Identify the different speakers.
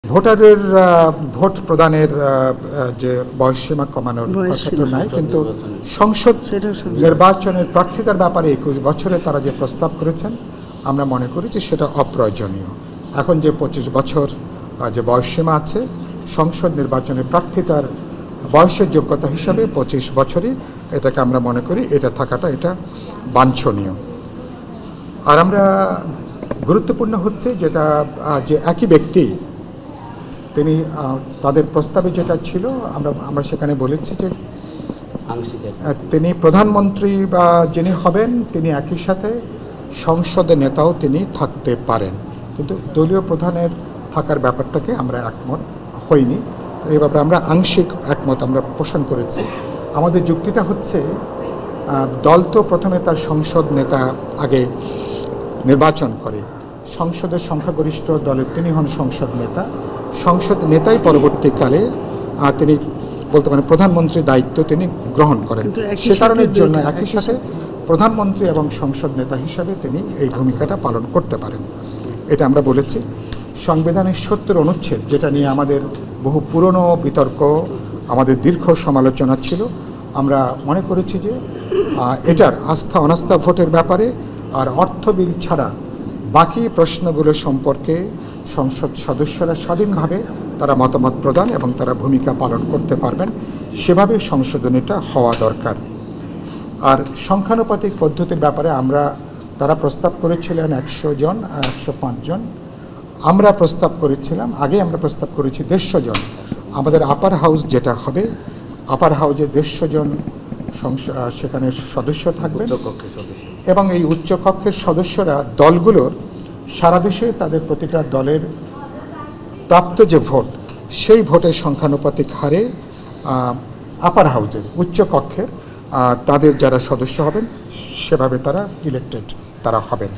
Speaker 1: ভোটারের ভোট প্রদানের যে বয়সসীমা কমানোর কথাটা নাই, কিন্তু সংসদ নির্বাচনের প্রার্থিতার ব্যাপারে 21 বছরে তারা যে প্রস্তাব করেছেন আমরা মনে করি যে সেটা অপ্রয়োজনীয়। এখন যে 25 বছর যে বয়সসীমা আছে, সংসদ নির্বাচনের প্রার্থিতার বয়সের যোগ্যতা হিসাবে 25 বছরই এটাকে আমরা মনে করি এটা থাকাটা এটা বাঞ্ছনীয়। আর আমরা গুরুত্বপূর্ণ হচ্ছে যেটা যে একই ব্যক্তি তিনি তাদের প্রস্তাবে যেটা ছিল আমরা সেখানে বলেছি যে তিনি প্রধানমন্ত্রী বা যিনি হবেন তিনি একই সাথে সংসদের নেতাও তিনি থাকতে পারেন, কিন্তু দলীয় প্রধানের থাকার ব্যাপারটাকে আমরা একমত হইনি। এই ব্যাপারে আমরা আংশিক একমত আমরা পোষণ করেছি। আমাদের যুক্তিটা হচ্ছে দল তো প্রথমে তার সংসদ নেতা আগে নির্বাচন করে, সংসদের সংখ্যাগরিষ্ঠ দলের তিনি হন সংসদ নেতা, সংসদ নেতাই পরবর্তীকালে তিনি বলতে পারেন প্রধানমন্ত্রীর দায়িত্ব তিনি গ্রহণ করেন। সে কারণের জন্য একই সাথে প্রধানমন্ত্রী এবং সংসদ নেতা হিসাবে তিনি এই ভূমিকাটা পালন করতে পারেন, এটা আমরা বলেছি। সংবিধানের 70 অনুচ্ছেদ যেটা নিয়ে আমাদের বহু পুরনো বিতর্ক, আমাদের দীর্ঘ সমালোচনা ছিল, আমরা মনে করেছি যে এটার আস্থা অনাস্থা ভোটের ব্যাপারে আর অর্থ বিল ছাড়া বাকি প্রশ্নগুলো সম্পর্কে সংসদ সদস্যরা স্বাধীনভাবে তারা মতামত প্রদান এবং তারা ভূমিকা পালন করতে পারবেন, সেভাবে সংশোধনীটা হওয়া দরকার। আর সংখ্যানুপাতিক পদ্ধতির ব্যাপারে তারা প্রস্তাব করেছিলেন 100 জন 105 জন, আমরা প্রস্তাব করেছিলাম আমরা প্রস্তাব করেছি 150 জন। আমাদের আপার হাউস যেটা হবে, আপার হাউসে 150 জন সেখানে সদস্য থাকবেন এবং এই উচ্চকক্ষের সদস্যরা দলগুলোর সারা দেশে তাদের প্রতিটা দলের প্রাপ্ত যে ভোট সেই ভোটের সংখ্যানুপাতিক হারে আপার হাউসের উচ্চকক্ষের তাদের যারা সদস্য হবেন সেভাবে তারা ইলেক্টেড তারা হবেন।